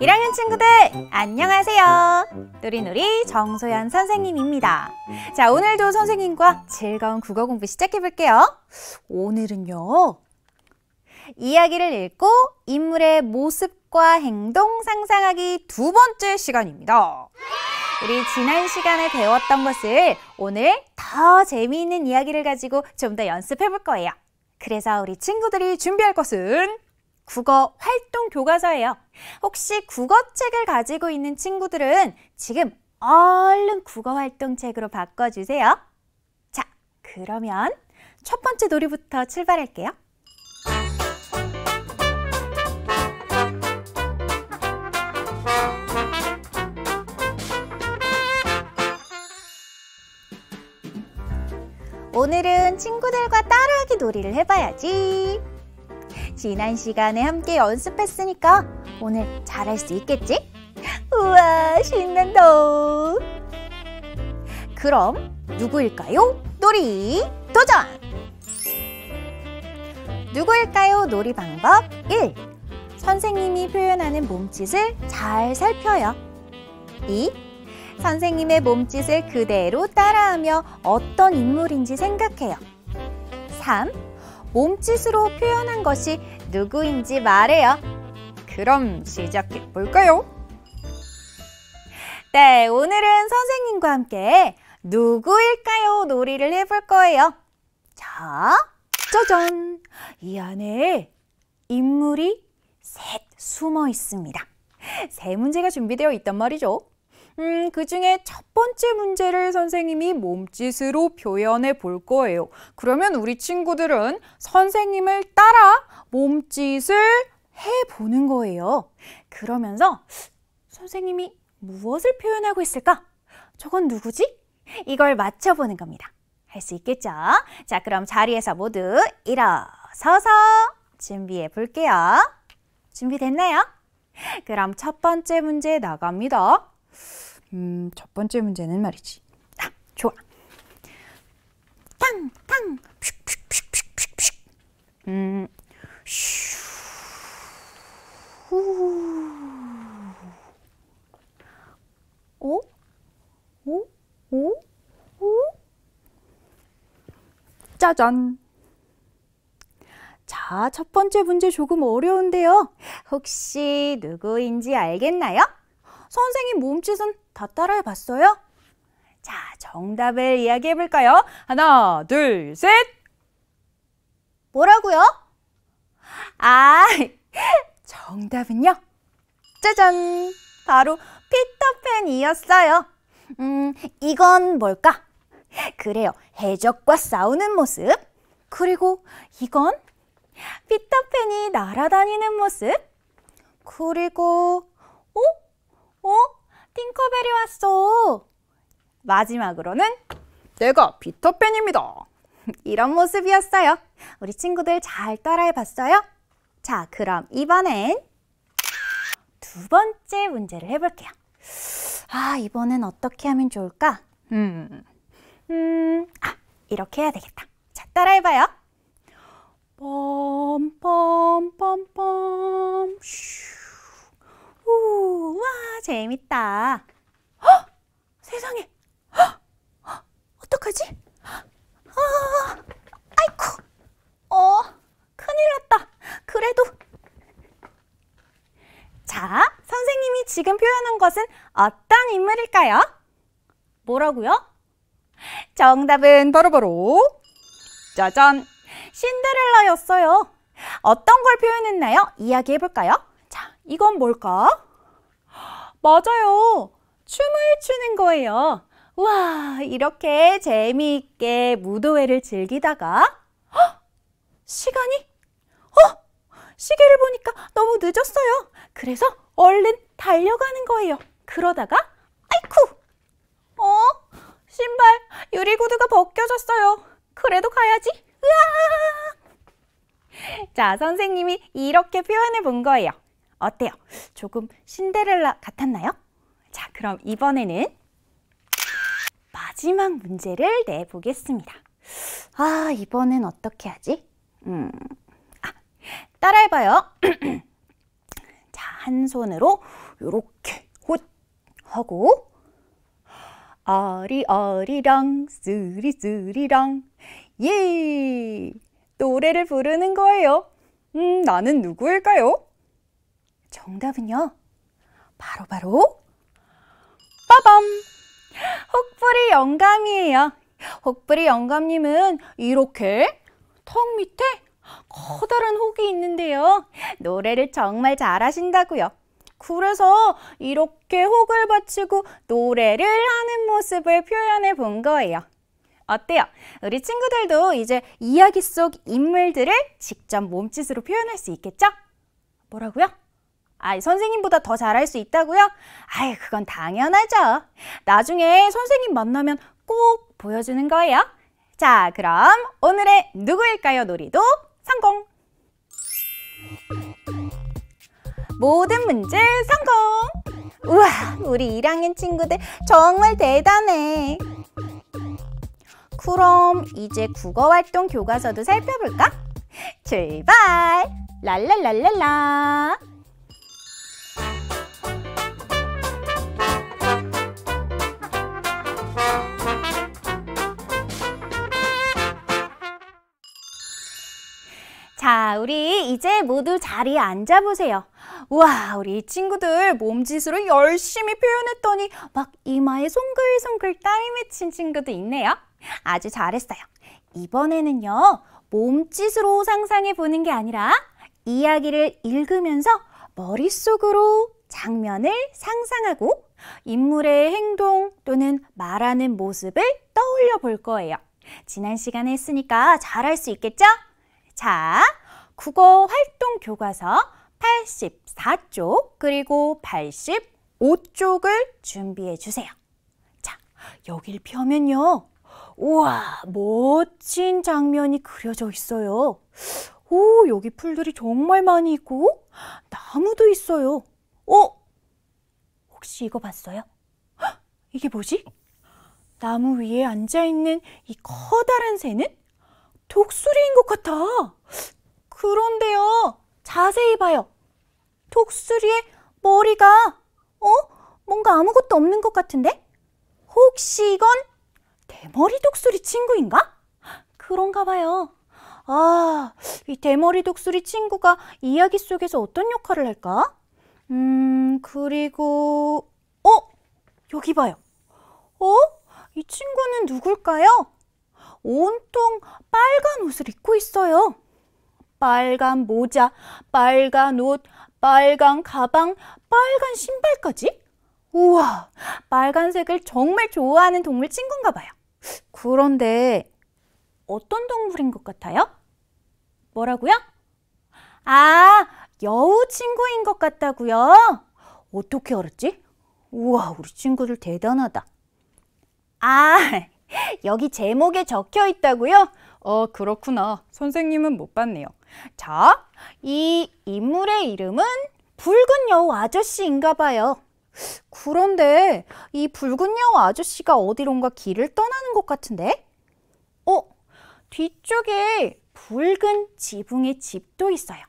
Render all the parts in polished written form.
1학년 친구들 안녕하세요. 놀이놀이 정소연 선생님입니다. 자, 오늘도 선생님과 즐거운 국어 공부 시작해 볼게요. 오늘은요, 이야기를 읽고 인물의 모습과 행동 상상하기 두 번째 시간입니다. 우리 지난 시간에 배웠던 것을 오늘 더 재미있는 이야기를 가지고 좀 더 연습해 볼 거예요. 그래서 우리 친구들이 준비할 것은 국어 활동 교과서예요. 혹시 국어책을 가지고 있는 친구들은 지금 얼른 국어 활동 책으로 바꿔주세요. 자, 그러면 첫 번째 놀이부터 출발할게요. 오늘은 친구들과 따라하기 놀이를 해봐야지. 지난 시간에 함께 연습했으니까 오늘 잘할 수 있겠지? 우와, 신난다. 그럼 누구일까요? 놀이 도전! 누구일까요? 놀이 방법 1. 선생님이 표현하는 몸짓을 잘 살펴요. 2. 선생님의 몸짓을 그대로 따라하며 어떤 인물인지 생각해요. 3. 몸짓으로 표현한 것이 누구인지 말해요. 그럼 시작해 볼까요? 네, 오늘은 선생님과 함께 누구일까요? 놀이를 해볼 거예요. 자, 짜잔! 이 안에 인물이 셋 숨어 있습니다. 세 문제가 준비되어 있단 말이죠. 그 중에 첫 번째 문제를 선생님이 몸짓으로 표현해 볼 거예요. 그러면 우리 친구들은 선생님을 따라 몸짓을 해보는 거예요. 그러면서 선생님이 무엇을 표현하고 있을까? 저건 누구지? 이걸 맞춰보는 겁니다. 할 수 있겠죠? 자, 그럼 자리에서 모두 일어서서 준비해 볼게요. 준비됐나요? 그럼 첫 번째 문제 나갑니다. 첫 번째 문제는 말이지. 좋아. 탕탕 슉슉슉슉슉슉. 슈. 오? 오? 오? 오? 짜잔. 자, 첫 번째 문제 조금 어려운데요. 혹시 누구인지 알겠나요? 선생님 몸짓은 다 따라해 봤어요? 자, 정답을 이야기해 볼까요? 하나, 둘, 셋! 뭐라고요? 아, 정답은요? 짜잔! 바로 피터팬이었어요. 이건 뭘까? 그래요, 해적과 싸우는 모습. 그리고 이건 피터팬이 날아다니는 모습. 그리고 팅커벨이 왔어. 마지막으로는 내가 피터팬입니다. 이런 모습이었어요. 우리 친구들 잘 따라해 봤어요? 자, 그럼 이번엔 두 번째 문제를 해볼게요. 이번엔 어떻게 하면 좋을까? 이렇게 해야 되겠다. 자, 따라해봐요. 뻔뻔뻔뻔 슈. 우와, 재밌다. 세상에. 어떡하지? 아이쿠. 큰일 났다. 그래도. 자, 선생님이 지금 표현한 것은 어떤 인물일까요? 뭐라고요? 정답은 바로 짜잔! 신데렐라였어요. 어떤 걸 표현했나요? 이야기해볼까요? 자, 이건 뭘까? 맞아요. 춤을 추는 거예요. 우와, 이렇게 재미있게 무도회를 즐기다가 시간이? 시계를 보니까 너무 늦었어요. 그래서 얼른 달려가는 거예요. 그러다가 아이쿠! 신발 유리구두가 벗겨졌어요. 그래도 가야지. 으아! 자, 선생님이 이렇게 표현해 본 거예요. 어때요? 조금 신데렐라 같았나요? 자, 그럼 이번에는 마지막 문제를 내보겠습니다. 이번엔 어떻게 하지? 따라해봐요. 자, 한 손으로 요렇게 헛 하고 아리아리랑 쓰리쓰리랑 예! 노래를 부르는 거예요. 나는 누구일까요? 정답은요. 바로 빠밤! 혹부리 영감이에요. 혹부리 영감님은 이렇게 턱 밑에 커다란 혹이 있는데요. 노래를 정말 잘하신다고요. 그래서 이렇게 혹을 받치고 노래를 하는 모습을 표현해 본 거예요. 어때요? 우리 친구들도 이제 이야기 속 인물들을 직접 몸짓으로 표현할 수 있겠죠? 뭐라고요? 선생님보다 더 잘할 수 있다고요? 그건 당연하죠. 나중에 선생님 만나면 꼭 보여주는 거예요. 자, 그럼 오늘의 누구일까요? 놀이도 성공! 모든 문제 성공! 우와, 우리 1학년 친구들 정말 대단해. 그럼 이제 국어활동 교과서도 살펴볼까? 출발! 랄랄랄랄라! 자, 우리 이제 모두 자리에 앉아보세요. 우와, 우리 친구들 몸짓으로 열심히 표현했더니 막 이마에 송글송글 땀이 맺힌 친구도 있네요. 아주 잘했어요. 이번에는요, 몸짓으로 상상해 보는 게 아니라 이야기를 읽으면서 머릿속으로 장면을 상상하고 인물의 행동 또는 말하는 모습을 떠올려 볼 거예요. 지난 시간에 했으니까 잘할 수 있겠죠? 자, 국어 활동 교과서 84쪽 그리고 85쪽을 준비해 주세요. 자, 여길 펴면요. 우와, 멋진 장면이 그려져 있어요. 오, 여기 풀들이 정말 많이 있고 나무도 있어요. 혹시 이거 봤어요? 헉, 이게 뭐지? 나무 위에 앉아있는 이 커다란 새는 독수리인 것 같아. 그런데요, 자세히 봐요. 독수리의 머리가 뭔가 아무것도 없는 것 같은데? 혹시 이건 대머리 독수리 친구인가? 그런가 봐요. 이 대머리 독수리 친구가 이야기 속에서 어떤 역할을 할까? 그리고 여기 봐요. 이 친구는 누굴까요? 온통 빨간 옷을 입고 있어요. 빨간 모자, 빨간 옷, 빨간 가방, 빨간 신발까지? 우와, 빨간색을 정말 좋아하는 동물 친구인가 봐요. 그런데 어떤 동물인 것 같아요? 뭐라고요? 여우 친구인 것 같다고요? 어떻게 알았지? 우와, 우리 친구들 대단하다. 여기 제목에 적혀 있다고요? 그렇구나. 선생님은 못 봤네요. 자, 이 인물의 이름은 붉은 여우 아저씨인가 봐요. 그런데 이 붉은 여우 아저씨가 어디론가 길을 떠나는 것 같은데? 뒤쪽에 붉은 지붕의 집도 있어요.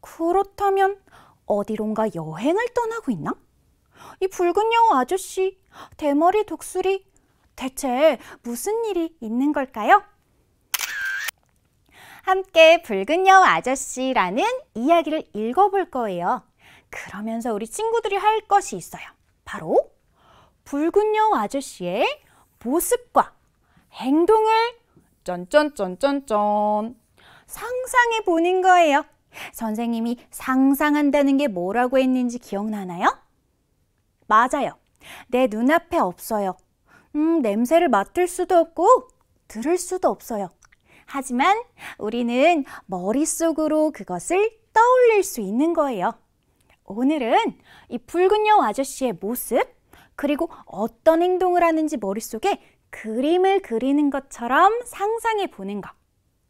그렇다면 어디론가 여행을 떠나고 있나? 이 붉은 여우 아저씨, 대머리 독수리, 대체 무슨 일이 있는 걸까요? 함께 붉은 여우 아저씨라는 이야기를 읽어볼 거예요. 그러면서 우리 친구들이 할 것이 있어요. 바로 붉은 여우 아저씨의 모습과 행동을 짠짠짠짠짠 상상해 보는 거예요. 선생님이 상상한다는 게 뭐라고 했는지 기억나나요? 맞아요. 내 눈앞에 없어요. 냄새를 맡을 수도 없고 들을 수도 없어요. 하지만 우리는 머릿속으로 그것을 떠올릴 수 있는 거예요. 오늘은 이 붉은 여우 아저씨의 모습, 그리고 어떤 행동을 하는지 머릿속에 그림을 그리는 것처럼 상상해 보는 거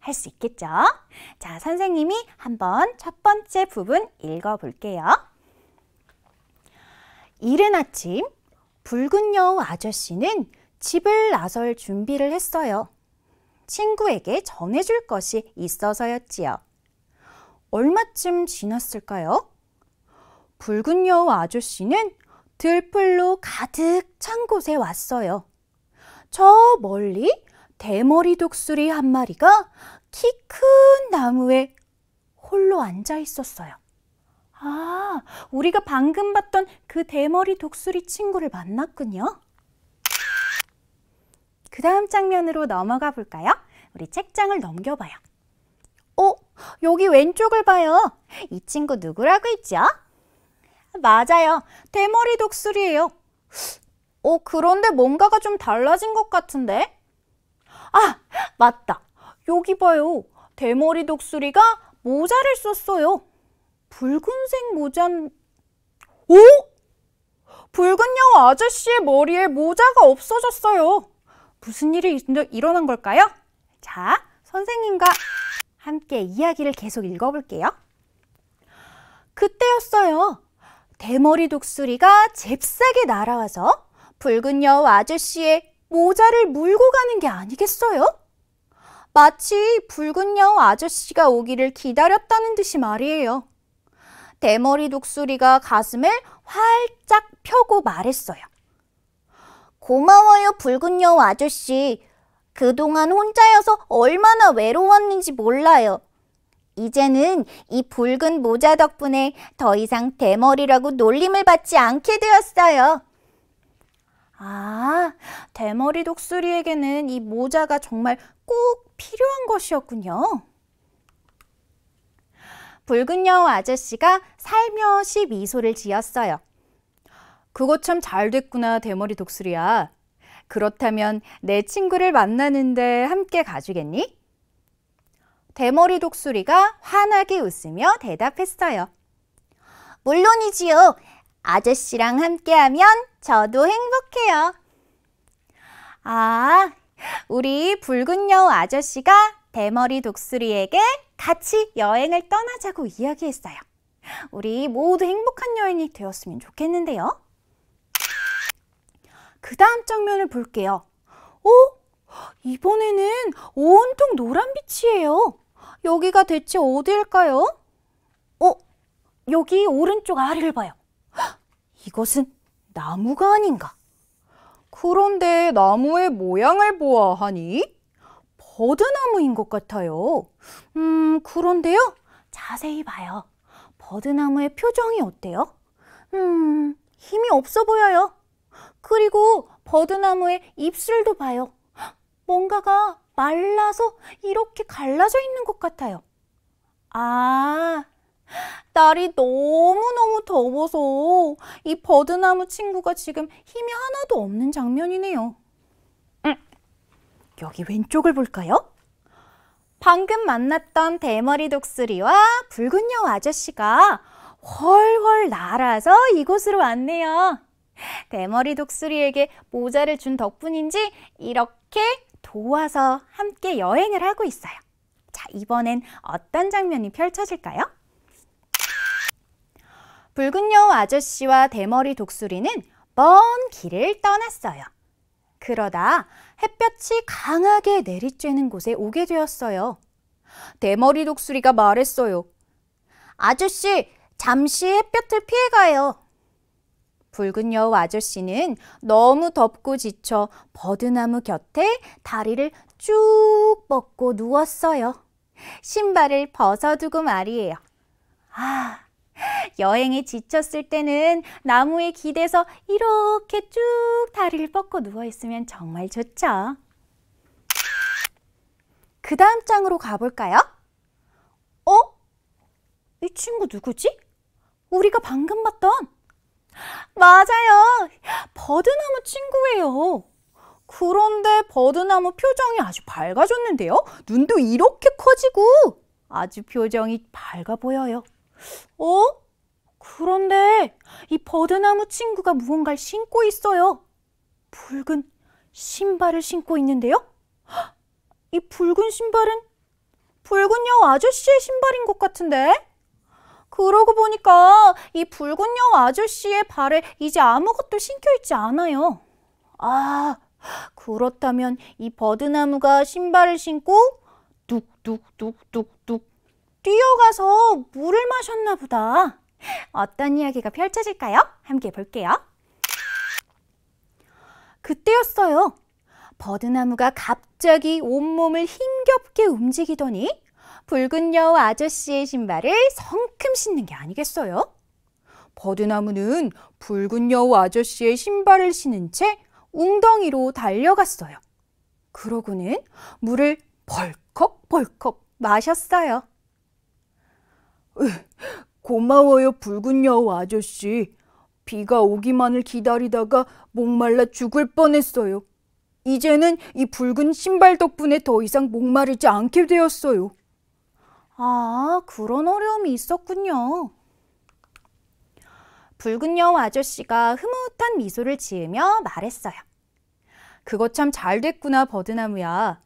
할 수 있겠죠? 자, 선생님이 한번 첫 번째 부분 읽어볼게요. 이른 아침, 붉은 여우 아저씨는 집을 나설 준비를 했어요. 친구에게 전해줄 것이 있어서였지요. 얼마쯤 지났을까요? 붉은 여우 아저씨는 들풀로 가득 찬 곳에 왔어요. 저 멀리 대머리 독수리 한 마리가 키 큰 나무에 홀로 앉아 있었어요. 아, 우리가 방금 봤던 그 대머리 독수리 친구를 만났군요. 그 다음 장면으로 넘어가 볼까요? 우리 책장을 넘겨봐요. 여기 왼쪽을 봐요. 이 친구 누구라고 했죠? 맞아요. 대머리 독수리예요. 그런데 뭔가가 좀 달라진 것 같은데? 아, 맞다. 여기 봐요. 대머리 독수리가 모자를 썼어요. 붉은색 모자는... 붉은 여우 아저씨의 머리에 모자가 없어졌어요. 무슨 일이 일어난 걸까요? 자, 선생님과 함께 이야기를 계속 읽어볼게요. 그때였어요. 대머리 독수리가 잽싸게 날아와서 붉은 여우 아저씨의 모자를 물고 가는 게 아니겠어요? 마치 붉은 여우 아저씨가 오기를 기다렸다는 듯이 말이에요. 대머리 독수리가 가슴을 활짝 펴고 말했어요. 고마워요, 붉은 여우 아저씨. 그동안 혼자여서 얼마나 외로웠는지 몰라요. 이제는 이 붉은 모자 덕분에 더 이상 대머리라고 놀림을 받지 않게 되었어요. 아, 대머리 독수리에게는 이 모자가 정말 꼭 필요한 것이었군요. 붉은 여우 아저씨가 살며시 미소를 지었어요. 그거 참 잘 됐구나, 대머리 독수리야. 그렇다면 내 친구를 만나는데 함께 가주겠니? 대머리 독수리가 환하게 웃으며 대답했어요. 물론이지요. 아저씨랑 함께하면 저도 행복해요. 아, 우리 붉은 여우 아저씨가 대머리 독수리에게 같이 여행을 떠나자고 이야기했어요. 우리 모두 행복한 여행이 되었으면 좋겠는데요. 그 다음 장면을 볼게요. 이번에는 온통 노란빛이에요. 여기가 대체 어디일까요? 여기 오른쪽 아래를 봐요. 이것은 나무가 아닌가? 그런데 나무의 모양을 보아하니 버드나무인 것 같아요. 그런데요, 자세히 봐요. 버드나무의 표정이 어때요? 힘이 없어 보여요. 그리고 버드나무의 입술도 봐요. 뭔가가 말라서 이렇게 갈라져 있는 것 같아요. 아, 날이 너무너무 더워서 이 버드나무 친구가 지금 힘이 하나도 없는 장면이네요. 여기 왼쪽을 볼까요? 방금 만났던 대머리 독수리와 붉은 여우 아저씨가 훨훨 날아서 이곳으로 왔네요. 대머리 독수리에게 모자를 준 덕분인지 이렇게 도와서 함께 여행을 하고 있어요. 자, 이번엔 어떤 장면이 펼쳐질까요? 붉은 여우 아저씨와 대머리 독수리는 먼 길을 떠났어요. 그러다 햇볕이 강하게 내리쬐는 곳에 오게 되었어요. 대머리 독수리가 말했어요. 아저씨, 잠시 햇볕을 피해가요. 붉은 여우 아저씨는 너무 덥고 지쳐 버드나무 곁에 다리를 쭉 뻗고 누웠어요. 신발을 벗어두고 말이에요. 아, 여행에 지쳤을 때는 나무에 기대서 이렇게 쭉 다리를 뻗고 누워있으면 정말 좋죠. 그 다음 장으로 가볼까요? 이 친구 누구지? 우리가 방금 봤던 맞아요. 버드나무 친구예요. 그런데 버드나무 표정이 아주 밝아졌는데요. 눈도 이렇게 커지고 아주 표정이 밝아 보여요. 그런데 이 버드나무 친구가 무언가를 신고 있어요. 붉은 신발을 신고 있는데요. 이 붉은 신발은 붉은 여우 아저씨의 신발인 것 같은데? 그러고 보니까 이 붉은 여우 아저씨의 발에 이제 아무것도 신겨있지 않아요. 아, 그렇다면 이 버드나무가 신발을 신고 뚝뚝뚝뚝뚝 뛰어가서 물을 마셨나 보다. 어떤 이야기가 펼쳐질까요? 함께 볼게요. 그때였어요. 버드나무가 갑자기 온몸을 힘겹게 움직이더니 붉은 여우 아저씨의 신발을 성큼 신는 게 아니겠어요? 버드나무는 붉은 여우 아저씨의 신발을 신은 채 웅덩이로 달려갔어요. 그러고는 물을 벌컥벌컥 마셨어요. 고마워요, 붉은 여우 아저씨. 비가 오기만을 기다리다가 목말라 죽을 뻔했어요. 이제는 이 붉은 신발 덕분에 더 이상 목마르지 않게 되었어요. 아, 그런 어려움이 있었군요. 붉은 여우 아저씨가 흐뭇한 미소를 지으며 말했어요. 그거 참 잘 됐구나, 버드나무야.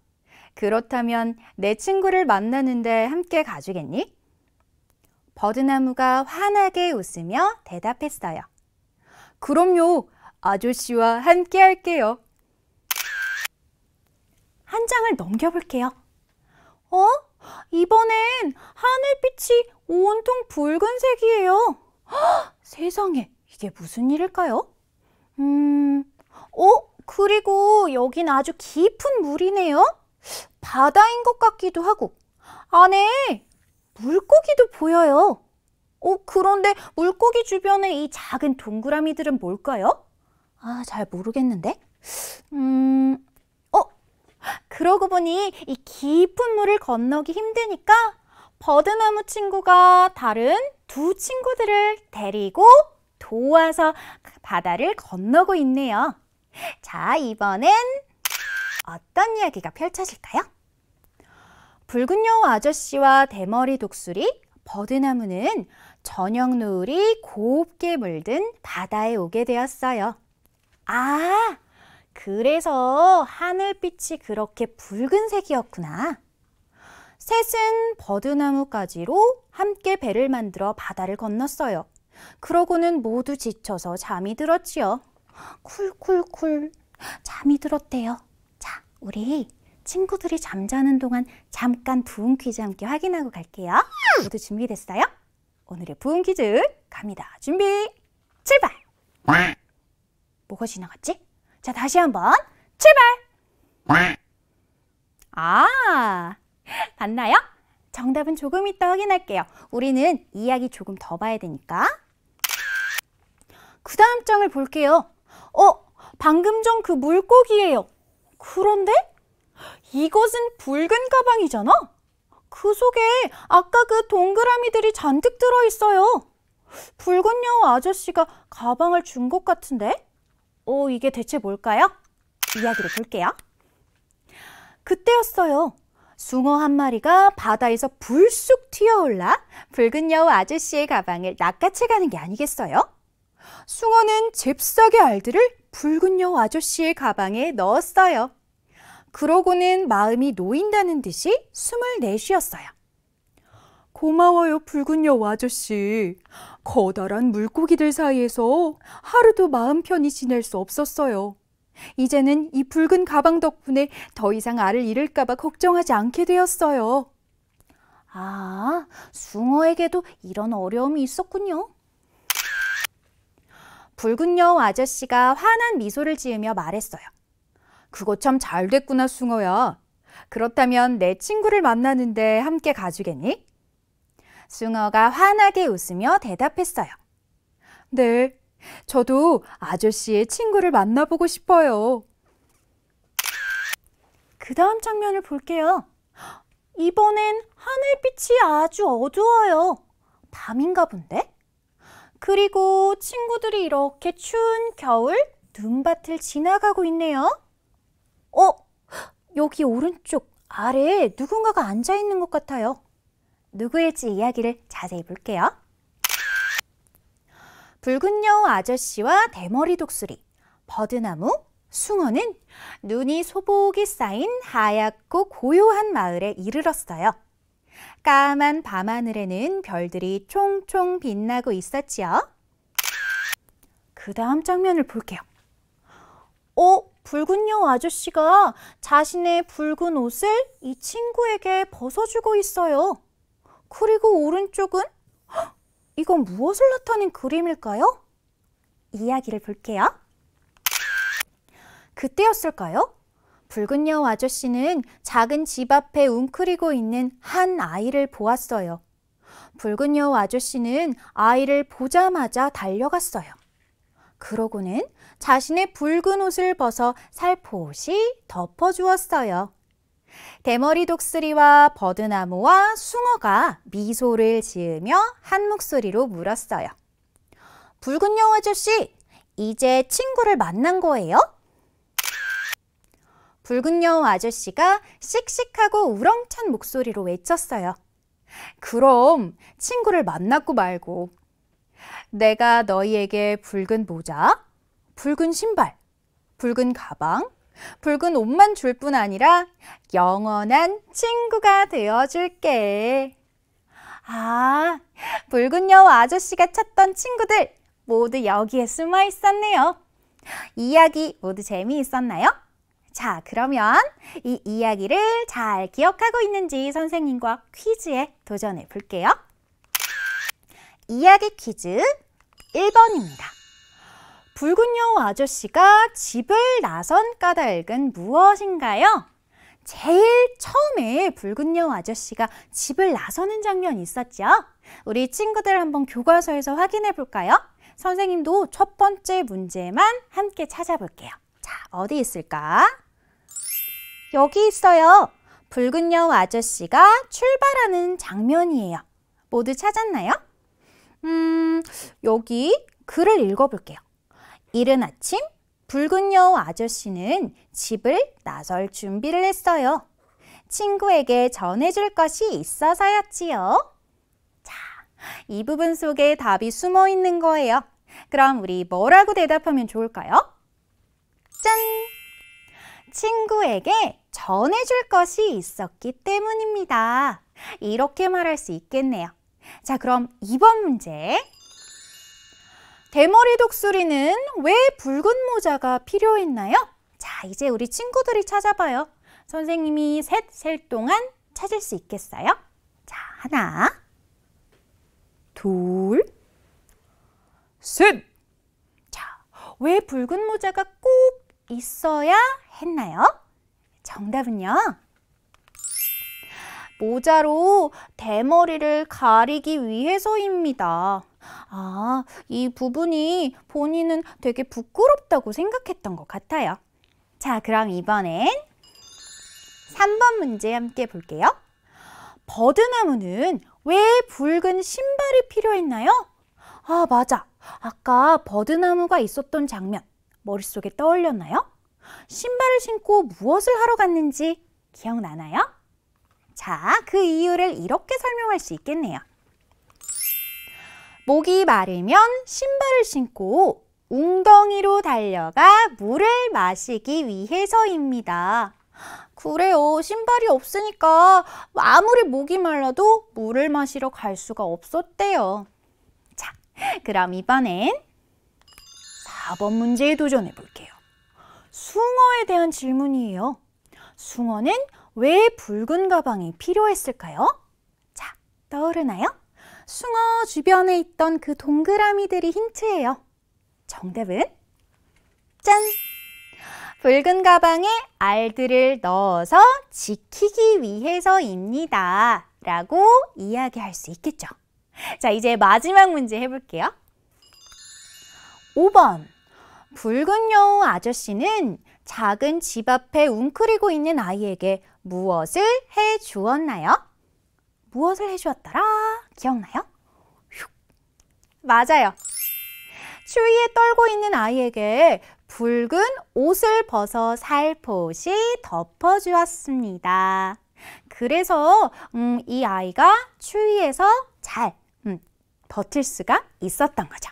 그렇다면 내 친구를 만나는데 함께 가주겠니? 버드나무가 환하게 웃으며 대답했어요. 그럼요, 아저씨와 함께 할게요. 한 장을 넘겨볼게요. 이번엔 하늘빛이 온통 붉은색이에요. 세상에, 이게 무슨 일일까요? 그리고 여긴 아주 깊은 물이네요. 바다인 것 같기도 하고 안에 물고기도 보여요. 그런데 물고기 주변에 이 작은 동그라미들은 뭘까요? 잘 모르겠는데. 그러고 보니 이 깊은 물을 건너기 힘드니까 버드나무 친구가 다른 두 친구들을 데리고 도와서 바다를 건너고 있네요. 자, 이번엔 어떤 이야기가 펼쳐질까요? 붉은 여우 아저씨와 대머리 독수리, 버드나무는 저녁 노을이 곱게 물든 바다에 오게 되었어요. 그래서 하늘빛이 그렇게 붉은색이었구나. 셋은 버드나무 가지로 함께 배를 만들어 바다를 건넜어요. 그러고는 모두 지쳐서 잠이 들었지요. 쿨쿨쿨 잠이 들었대요. 자, 우리 친구들이 잠자는 동안 잠깐 부흥 퀴즈 함께 확인하고 갈게요. 모두 준비됐어요? 오늘의 부흥 퀴즈 갑니다. 준비, 출발! 뭐가 지나갔지? 자, 다시 한번 출발! 봤나요? 정답은 조금 이따 확인할게요. 우리는 이야기 조금 더 봐야 되니까. 그 다음 장을 볼게요. 방금 전 그 물고기예요. 그런데 이것은 붉은 가방이잖아. 그 속에 아까 그 동그라미들이 잔뜩 들어있어요. 붉은 여우 아저씨가 가방을 준 것 같은데? 이게 대체 뭘까요? 이야기를 볼게요. 그때였어요. 숭어 한 마리가 바다에서 불쑥 튀어올라 붉은 여우 아저씨의 가방을 낚아채가는 게 아니겠어요? 숭어는 잽싸게 알들을 붉은 여우 아저씨의 가방에 넣었어요. 그러고는 마음이 놓인다는 듯이 숨을 내쉬었어요. 고마워요, 붉은 여우 아저씨. 커다란 물고기들 사이에서 하루도 마음 편히 지낼 수 없었어요. 이제는 이 붉은 가방 덕분에 더 이상 알을 잃을까 봐 걱정하지 않게 되었어요. 숭어에게도 이런 어려움이 있었군요. 붉은 여우 아저씨가 환한 미소를 지으며 말했어요. 그거 참 잘 됐구나, 숭어야. 그렇다면 내 친구를 만나는데 함께 가주겠니? 숭어가 환하게 웃으며 대답했어요. 네, 저도 아저씨의 친구를 만나보고 싶어요. 그 다음 장면을 볼게요. 이번엔 하늘빛이 아주 어두워요. 밤인가 본데? 그리고 친구들이 이렇게 추운 겨울 눈밭을 지나가고 있네요. 여기 오른쪽 아래에 누군가가 앉아있는 것 같아요. 누구일지 이야기를 자세히 볼게요. 붉은 여우 아저씨와 대머리 독수리, 버드나무, 숭어는 눈이 소복이 쌓인 하얗고 고요한 마을에 이르렀어요. 까만 밤하늘에는 별들이 총총 빛나고 있었지요. 그 다음 장면을 볼게요. 붉은 여우 아저씨가 자신의 붉은 옷을 이 친구에게 벗어주고 있어요. 그리고 오른쪽은 이건 무엇을 나타낸 그림일까요? 이야기를 볼게요. 그때였을까요? 붉은 여우 아저씨는 작은 집 앞에 웅크리고 있는 한 아이를 보았어요. 붉은 여우 아저씨는 아이를 보자마자 달려갔어요. 그러고는 자신의 붉은 옷을 벗어 살포시 덮어주었어요. 대머리 독수리와 버드나무와 숭어가 미소를 지으며 한 목소리로 물었어요. 붉은 여우 아저씨, 이제 친구를 만난 거예요? 붉은 여우 아저씨가 씩씩하고 우렁찬 목소리로 외쳤어요. 그럼 친구를 만났고 말고. 내가 너희에게 붉은 모자, 붉은 신발, 붉은 가방, 붉은 옷만 줄 뿐 아니라 영원한 친구가 되어줄게. 아, 붉은 여우 아저씨가 찾던 친구들 모두 여기에 숨어 있었네요. 이야기 모두 재미있었나요? 자, 그러면 이 이야기를 잘 기억하고 있는지 선생님과 퀴즈에 도전해 볼게요. 이야기 퀴즈 1번입니다. 붉은 여우 아저씨가 집을 나선 까닭은 무엇인가요? 제일 처음에 붉은 여우 아저씨가 집을 나서는 장면이 있었죠? 우리 친구들 한번 교과서에서 확인해 볼까요? 선생님도 첫 번째 문제만 함께 찾아볼게요. 자, 어디 있을까? 여기 있어요. 붉은 여우 아저씨가 출발하는 장면이에요. 모두 찾았나요? 여기 글을 읽어볼게요. 이른 아침 붉은 여우 아저씨는 집을 나설 준비를 했어요. 친구에게 전해줄 것이 있어서였지요. 자, 이 부분 속에 답이 숨어 있는 거예요. 그럼 우리 뭐라고 대답하면 좋을까요? 짠! 친구에게 전해줄 것이 있었기 때문입니다. 이렇게 말할 수 있겠네요. 자, 그럼 2번 문제. 대머리 독수리는 왜 붉은 모자가 필요했나요? 자, 이제 우리 친구들이 찾아봐요. 선생님이 셋 셀 동안 찾을 수 있겠어요? 자, 하나, 둘, 셋! 자, 왜 붉은 모자가 꼭 있어야 했나요? 정답은요. 모자로 대머리를 가리기 위해서입니다. 아, 이 부분이 본인은 되게 부끄럽다고 생각했던 것 같아요. 자, 그럼 이번엔 3번 문제 함께 볼게요. 버드나무는 왜 붉은 신발이 필요했나요? 아, 맞아. 아까 버드나무가 있었던 장면 머릿속에 떠올렸나요? 신발을 신고 무엇을 하러 갔는지 기억나나요? 자, 그 이유를 이렇게 설명할 수 있겠네요. 목이 마르면 신발을 신고 웅덩이로 달려가 물을 마시기 위해서입니다. 그래요. 신발이 없으니까 아무리 목이 말라도 물을 마시러 갈 수가 없었대요. 자, 그럼 이번엔 4번 문제에 도전해 볼게요. 숭어에 대한 질문이에요. 숭어는 왜 붉은 가방이 필요했을까요? 자, 떠오르나요? 숭어 주변에 있던 그 동그라미들이 힌트예요. 정답은 짠! 붉은 가방에 알들을 넣어서 지키기 위해서입니다. 라고 이야기할 수 있겠죠. 자, 이제 마지막 문제 해볼게요. 5번. 붉은 여우 아저씨는 작은 집 앞에 웅크리고 있는 아이에게 무엇을 해 주었나요? 무엇을 해 주었더라? 기억나요? 휙. 맞아요. 추위에 떨고 있는 아이에게 붉은 옷을 벗어 살포시 덮어주었습니다. 그래서 이 아이가 추위에서 잘 버틸 수가 있었던 거죠.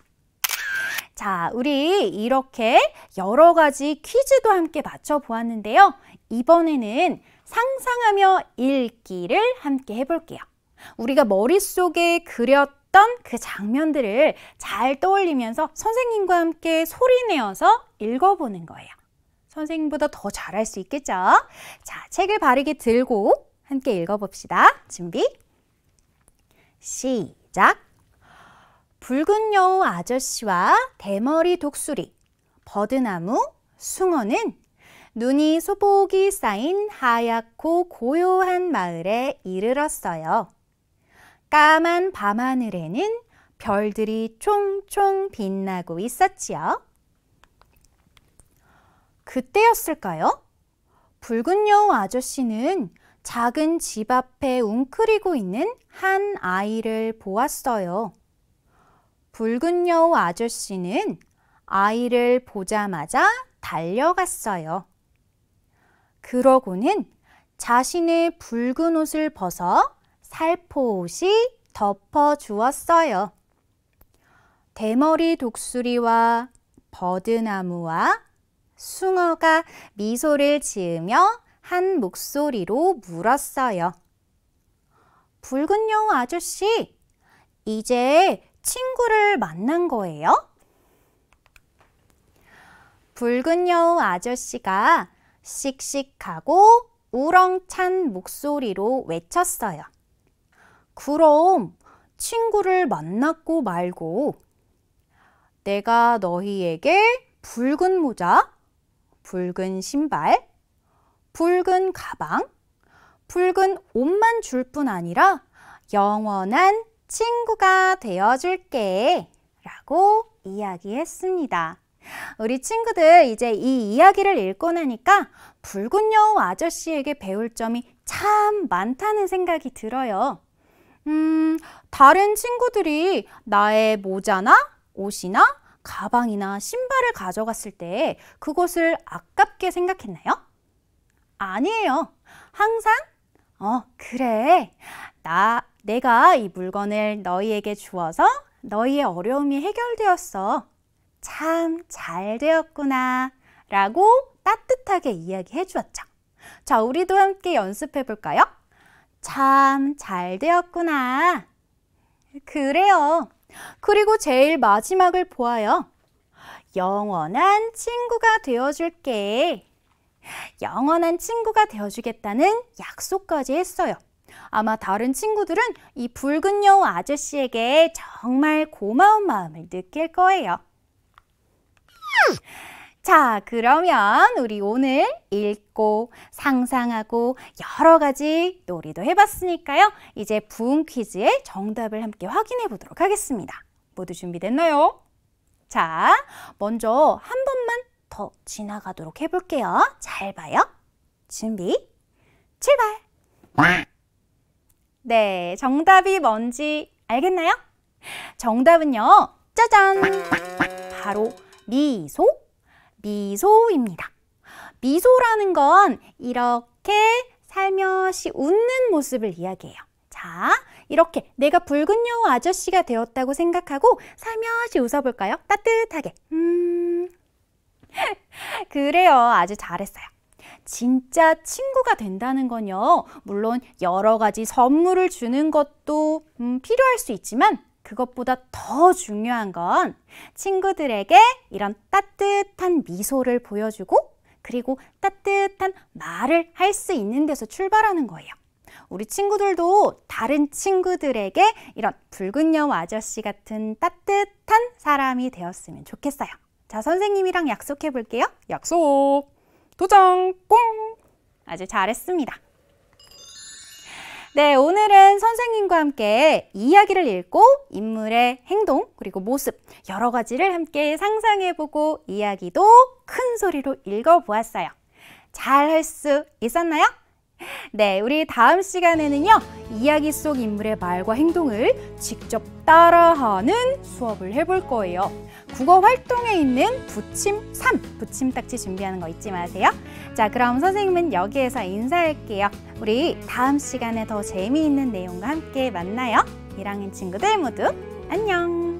자, 우리 이렇게 여러 가지 퀴즈도 함께 맞춰보았는데요. 이번에는 상상하며 읽기를 함께 해볼게요. 우리가 머릿속에 그렸던 그 장면들을 잘 떠올리면서 선생님과 함께 소리내어서 읽어보는 거예요. 선생님보다 더 잘할 수 있겠죠? 자, 책을 바르게 들고 함께 읽어봅시다. 준비, 시작! 붉은 여우 아저씨와 대머리 독수리, 버드나무, 숭어는 눈이 소복이 쌓인 하얗고 고요한 마을에 이르렀어요. 까만 밤하늘에는 별들이 총총 빛나고 있었지요. 그때였을까요? 붉은 여우 아저씨는 작은 집 앞에 웅크리고 있는 한 아이를 보았어요. 붉은 여우 아저씨는 아이를 보자마자 달려갔어요. 그러고는 자신의 붉은 옷을 벗어 살포시 덮어주었어요. 대머리 독수리와 버드나무와 숭어가 미소를 지으며 한 목소리로 물었어요. 붉은 여우 아저씨, 이제 친구를 만난 거예요? 붉은 여우 아저씨가 씩씩하고 우렁찬 목소리로 외쳤어요. 그럼 친구를 만났고 말고 내가 너희에게 붉은 모자, 붉은 신발, 붉은 가방, 붉은 옷만 줄 뿐 아니라 영원한 친구가 되어줄게 라고 이야기했습니다. 우리 친구들 이제 이 이야기를 읽고 나니까 붉은 여우 아저씨에게 배울 점이 참 많다는 생각이 들어요. 다른 친구들이 나의 모자나 옷이나 가방이나 신발을 가져갔을 때 그것을 아깝게 생각했나요? 아니에요. 항상 그래. 내가 이 물건을 너희에게 주어서 너희의 어려움이 해결되었어. 참 잘 되었구나 라고 따뜻하게 이야기해 주었죠. 자, 우리도 함께 연습해 볼까요? 참 잘 되었구나. 그래요. 그리고 제일 마지막을 보아요. 영원한 친구가 되어줄게. 영원한 친구가 되어주겠다는 약속까지 했어요. 아마 다른 친구들은 이 붉은 여우 아저씨에게 정말 고마운 마음을 느낄 거예요. 자, 그러면 우리 오늘 읽고 상상하고 여러 가지 놀이도 해봤으니까요. 이제 부응 퀴즈의 정답을 함께 확인해 보도록 하겠습니다. 모두 준비됐나요? 자, 먼저 한 번만 더 지나가도록 해볼게요. 잘 봐요. 준비, 출발! 네, 정답이 뭔지 알겠나요? 정답은요, 짜잔! 바로 미소, 미소입니다. 미소라는 건 이렇게 살며시 웃는 모습을 이야기해요. 자, 이렇게 내가 붉은 여우 아저씨가 되었다고 생각하고 살며시 웃어볼까요? 따뜻하게. 그래요. 아주 잘했어요. 진짜 친구가 된다는 건요, 물론 여러 가지 선물을 주는 것도 필요할 수 있지만 그것보다 더 중요한 건 친구들에게 이런 따뜻한 미소를 보여주고 그리고 따뜻한 말을 할 수 있는 데서 출발하는 거예요. 우리 친구들도 다른 친구들에게 이런 붉은 여우 아저씨 같은 따뜻한 사람이 되었으면 좋겠어요. 자, 선생님이랑 약속해 볼게요. 약속! 도장! 꽁! 아주 잘했습니다. 네, 오늘은 선생님과 함께 이야기를 읽고 인물의 행동 그리고 모습 여러 가지를 함께 상상해보고 이야기도 큰 소리로 읽어보았어요. 잘 할 수 있었나요? 네, 우리 다음 시간에는요, 이야기 속 인물의 말과 행동을 직접 따라하는 수업을 해볼 거예요. 국어 활동에 있는 부침 3, 부침딱지 준비하는 거 잊지 마세요. 자, 그럼 선생님은 여기에서 인사할게요. 우리 다음 시간에 더 재미있는 내용과 함께 만나요. 1학년 친구들 모두 안녕!